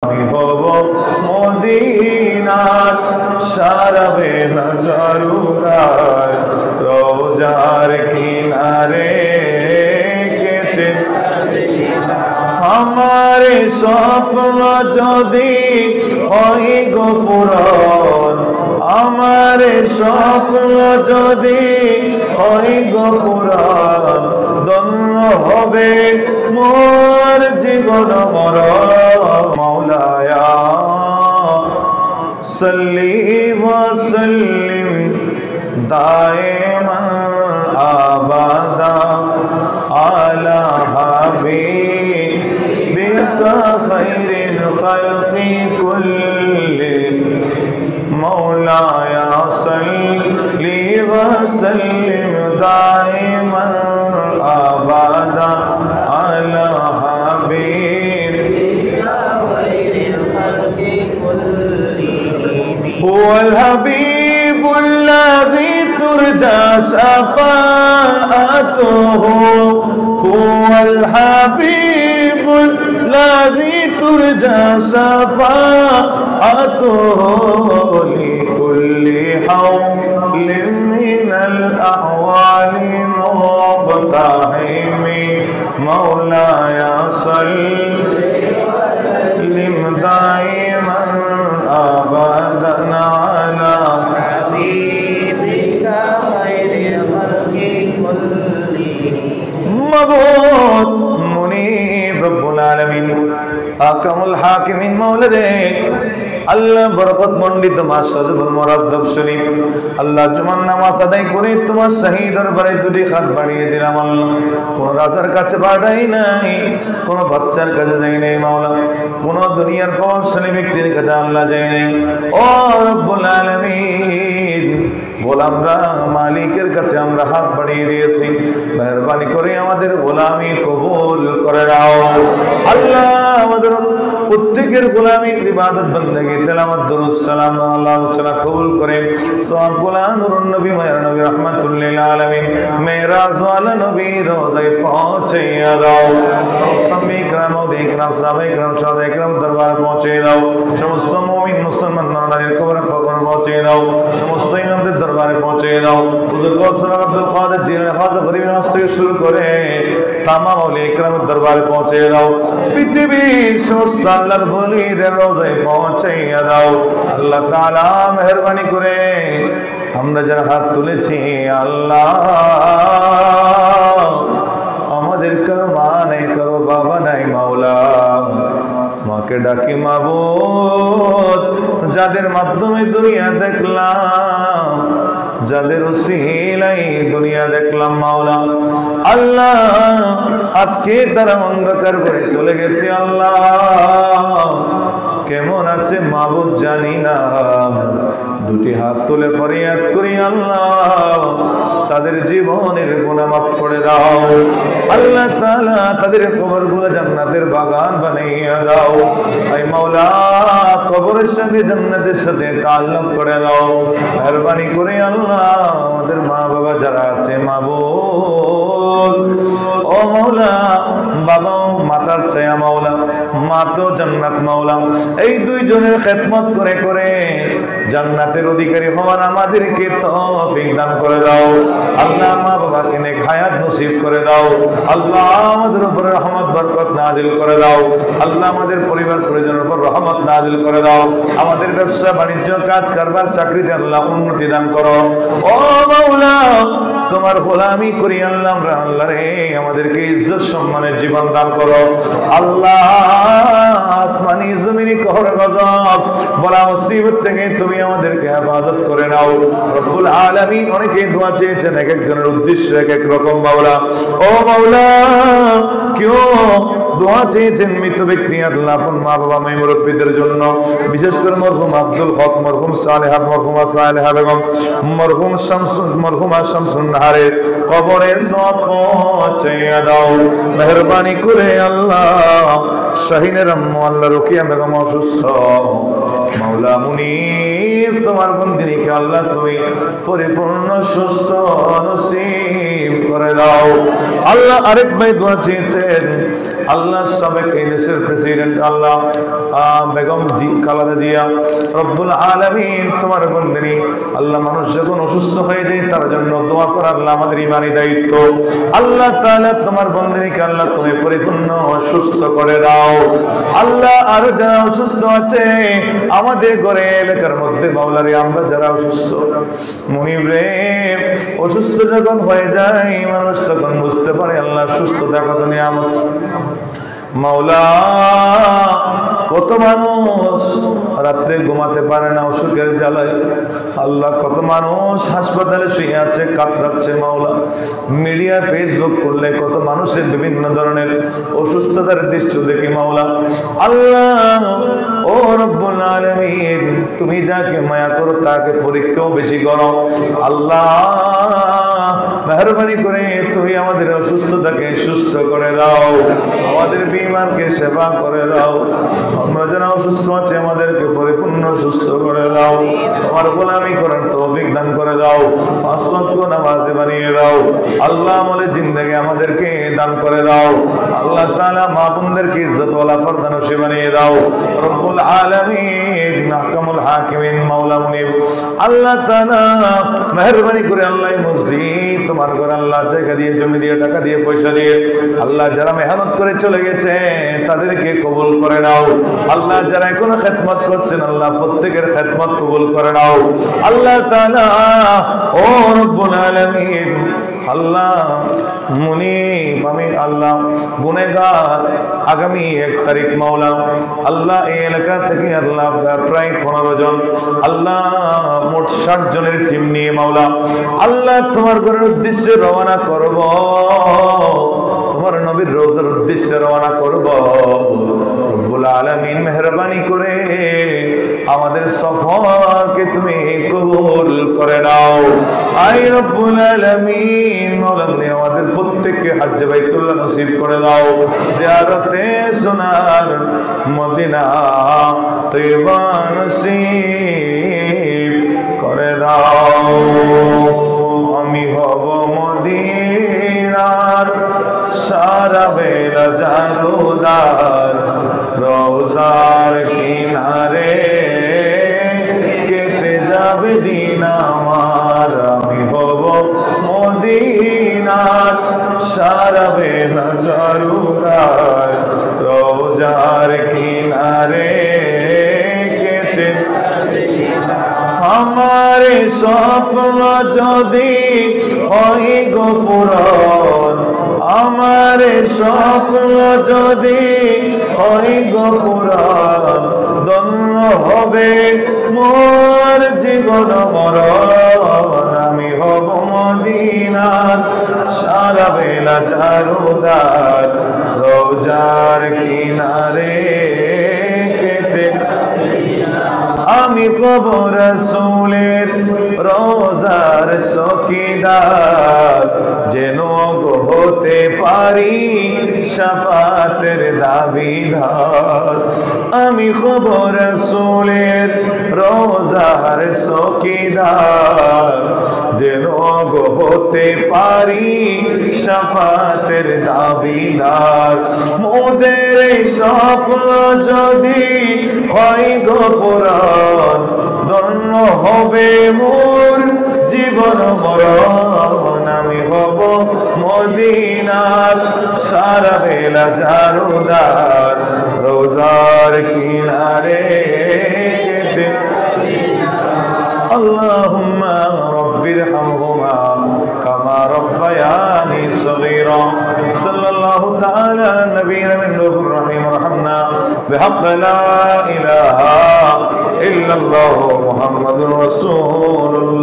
আমি হব মদিনার সারাবে হাজারুদার রোজার কিনারে কেটে আমার স্বপ্ন যদি হয় গো পূরণ, আমার স্বপ্ন যদি হয় গো পূরণ, ধন্য হবে মোর জীবন মরণ। মৌলায়া সাল্লি ওয়া সাল্লিম দাইমান আবাদা আলা হাবিবিকা খায়রিল খালকি কুল্লি। মৌলায়া সাল্লি ওয়া সাল্লিম দাইমান আবাদা আলা هو الحبيب الذي ترجى شفاعته، هو الحبيب الذي ترجى شفاعته لكل حول من الأحوال مقتحم. مولاي صل وسلم دائما أبدا على حبيبك خير الخلق كلهم. مبعوث منيب رب العالمين حكم الحاكمين مولده আল্লাহ বরকত মণ্ডিত মাস সাজবুল মুরাদ্দাব শরীফ আল্লাহ জুমার নামাজ আদায় করে তোমার শাহী দরবারে দুটি হাত বাড়িয়ে দিলাম আল্লাহ। কোন রাজার কাছে বাড়াই নাই, কোন বাচ্চার কাছে যাই নাই মাওলা, কোন দুনিয়ার প্রভাবশালী ব্যক্তির কাছে আল্লাহ যাই নাই। ও রব্বুল আলামিন, গোলামরা মালিকের কাছে আমরা হাত বাড়িয়ে দিয়েছি, মেহেরবানি করে আমাদের গোলামি কবুল করে নাও আল্লাহ। আমাদের প্রত্যেকের গোলামি ইবাদত বندگی তেলাওয়াত দরুদ সালাম আল্লাহ তাআলা কবুল করেন। সওয়াবগুলো নূরুন নবী মায়ের নবী রাহমাতুল লিল আলামিন মেরাজ ওয়ালা নবী রোজায় পৌঁছিয়ে দাও। মুসলিম ইকরাম ও ইকরাম সাহাবা ইকরাম সাহাবা ইকরাম দরবারে পৌঁছে দাও। সমস্ত মুমিন মুসলমান নরনারীর কবরে পৌঁছে দাও। সমস্ত ইমামদের দরবারে পৌঁছে দাও। হুজুর গৌসুল আব্দুল কাদের জিলানী খাজা ফরিদ নাস থেকে শুরু করে তামাম আউলিয়া ইকরামের দরবারে পৌঁছে দাও। পৃথিবীর সমস্ত আল্লাহর ওলিদের রোজায় পৌঁছাইয়া দাও আল্লাহ তাআলা। মেহেরবানি করে আমরা যারা হাত তুলেছি আল্লাহ, আমাদের কারো মা নাই, কারো বাবা নাই মাওলা, মাকে ডাকি মাবুদ। যাদের মাধ্যমে দুনিয়া দেখলাম, যাদের উসিলাই দুনিয়া দেখলাম মাওলা আল্লাহ, আজকে তারা অন্ধকার করে চলে গেছে আল্লাহ। কেমন আছে মাবুদ জানি না, দুটি হাত তুলে ফরিয়াদ করি আল্লাহ, তাদের জীবনের গুনাহ মাফ করে দাও আল্লাহ তাআলা। তাদের কবরগুলো জান্নাতের বাগান বানাইয়া দাও আয় মাওলা। কবরের সাথে জান্নাতের সাথে তাআল্লুক করে দাও মেহেরবানি করে আল্লাহ। আমাদের মা বাবা যারা আছে মাবুদ, ও মাওলা, বাবা মাতার ছায়া মাওলা, মা তো জান্নাত মাওলা। এই দুইজনের খেদমত করে করে জান্নাতের অধিকারী হওয়ার আমাদেরকে তৌফিক দান করে দাও আল্লাহ। মা বাবাকে নেক হায়াত নসিব করে দাও আল্লাহ। আমাদের উপর রহমত বরকত নাজিল করে দাও আল্লাহ। আমাদের পরিবার পরিজনের উপর রহমত নাজিল করে দাও। আমাদের ব্যবসা বাণিজ্য কাজ কারবার চাকরিতে আল্লাহ উন্নতি দান করো ও মাওলা। তোমার গোলামি করি আল্লাহ আমরা আল্লাহ রে, আমাদেরকে ইজ্জত সম্মানের জীবন দান করো আল্লাহ। আসমানি জমিনি कहर गजब বলা মুসিবত থেকে তুমি আমাদেরকে হেফাজত করে নাও রব্বুল আলামিন। অনেকে দোয়া চেয়েছেন এক একজনের উদ্দেশ্য এক এক রকম মাওলা। ও মাওলা, কেউ দোয়া চেয়েছেন মৃত ব্যক্তি আল্লাহ আপন মা বাবা মাই মুরব্বিদের জন্য, বিশেষ করে মরহুম আব্দুল হক, মরহুম সালেহা, মরহুমা সালেহা বেগম, মরহুম মরহুমা শামসুন নাহারের কবরের সওয়াব পৌঁছাইয়া দাও মেহেরবানি করে আল্লাহ। শাহিনের আম্মু আল্লাহ রুকিয়া বেগম অসুস্থ মাওলা মুনিব, তোমার বন্দিনীকে আল্লাহ তুমি পরিপূর্ণ সুস্থ নসিব করে দাও আল্লাহ। আরেক ভাই দোয়া চেয়েছেন আল্লাহ সাবেক এই দেশের প্রেসিডেন্ট আল্লাহ বেগম খালেদা জিয়া রব্বুল আলামিন তোমার বন্দিনী আল্লাহ মানুষ যখন অসুস্থ হয়ে যায় তার জন্য দোয়া করা আল্লাহ আমাদের ইমানি দায়িত্ব আল্লাহ তাআলা তোমার বন্দিনীকে আল্লাহ তুমি পরিপূর্ণ সুস্থ করে দাও আল্লাহ আর যারা অসুস্থ আছে আমাদের ঘরে এলাকার মধ্যে মাওলারে আমরা যারা অসুস্থ মুনিব রে অসুস্থ যখন হয়ে যায় মানুষ তখন বুঝতে পারে আল্লাহ সুস্থতা কত নিয়ামত মাওলা কত মানুষ রাত্রে ঘুমাতে পারে না অসুখের জ্বালায় আল্লাহ কত মানুষ হাসপাতালে শুয়ে আছে কাতরাচ্ছে মাওলা মিডিয়া ফেসবুক করলে কত মানুষের বিভিন্ন ধরনের অসুস্থতার দৃশ্য দেখি মাওলা আল্লাহ ও রব্বুল আলামিন তুমি যাকে মায়া করো তাকে পরীক্ষাও বেশি করো আল্লাহ মেহেরবানি করে তুমি আমাদের অসুস্থতাকে সুস্থ করে দাও আমাদের বিমানকে সেবা করে দাও আমরা যারা অসুস্থ আছি আমাদেরকে পরিপূর্ণ সুস্থ করে দাও তোমার গোলামি করার তৌফিক দান করে দাও পাঁচ ওয়াক্ত নামাজ বানিয়ে দাও আল্লাহ আমাদের জিন্দেগি আমাদেরকে দান করে দাও আল্লাহ তাআলা মা বোনদেরকে ইজ্জত ওয়ালা ফরদা নসিব বানিয়ে দাও রব্বুল আলামিন আহকামুল হাকিমিন মাওলা মুনিব আল্লাহ তাআলা মেহেরবানি করে আল্লাহ মসজিদ তোমার ঘর আল্লাহ জায়গা দিয়ে জমি দিয়ে টাকা দিয়ে পয়সা দিয়ে আল্লাহ যারা মেহনত করে চলে গেছে তাদেরকে কবুল করে নাও আল্লাহ যারা এখনো খেদমত করছেন আল্লাহ প্রত্যেকের খেদমত কবুল করে নাও আল্লাহ তাআলা ও রব্বুল আলামিন আল্লাহ মুনিব আমি আল্লাহ গুনাহগার আগামী 1 তারিখ মাওলা আল্লাহ এই এলাকা থেকে আল্লাহ প্রায় 15 জন আল্লাহ মোট 60 জনের টিম নিয়ে মাওলা আল্লাহ তোমার ঘরের উদ্দেশ্যে রওনা করব তোমার নবীর রওজার উদ্দেশ্যে রওনা করব রব্বুল আলামিন মেহেরবানি করে আমাদের সফরকে তুমি কবুল করে নাও আই রব্বুল আলামিন মাওলা আমাদের প্রত্যেককে হজ্জে বাইতুল্লাহ নসিব করে দাও জিয়ারতে সোনার মদিনা তয়্যিবা নসিব করে দাও আমি হব মদিনার সারা বেলা জারুদার রওজার কিনারে কেটে যাবে দিন আমার আমি হব মদিনার সারা বেলা জারুদার রওজার কিনারে কেটে আমার স্বপ্ন যদি হয় গো পূরণ আমার স্বপ্ন যদি হয় গো পূরণ ধন্য হবে মোর জীবন মরণ আমি হব মদিনার সারা বেলা চারুদার রওজার কিনারে কেটে আমি হব রাসূলের রওজার চৌকিদার যেন হতে পারি শাফাতের দাবিদার আমি হব রাসূলের রওজার চৌকিদার যেন হতে পারি শাফাতের দাবিদার মোদের স্বপ্ন যদি হয় গো পূরণ ধন্য হবে মোর জীবন মরণ আমি হব মদিনার সারা বেলা জারুদার রওজার কিনারে আল্লাহুম্মা রব্বিরহামহুমা কামা রব্বায়ানি সগীরা সাল্লাল্লাহু তাআলা আলা নবিয়িনা মিনহুর রহিম রহমনা বিহাক্ক লা ইলাহা ইল্লাল্লাহু মুহাম্মাদুর রাসূলুল্লাহ।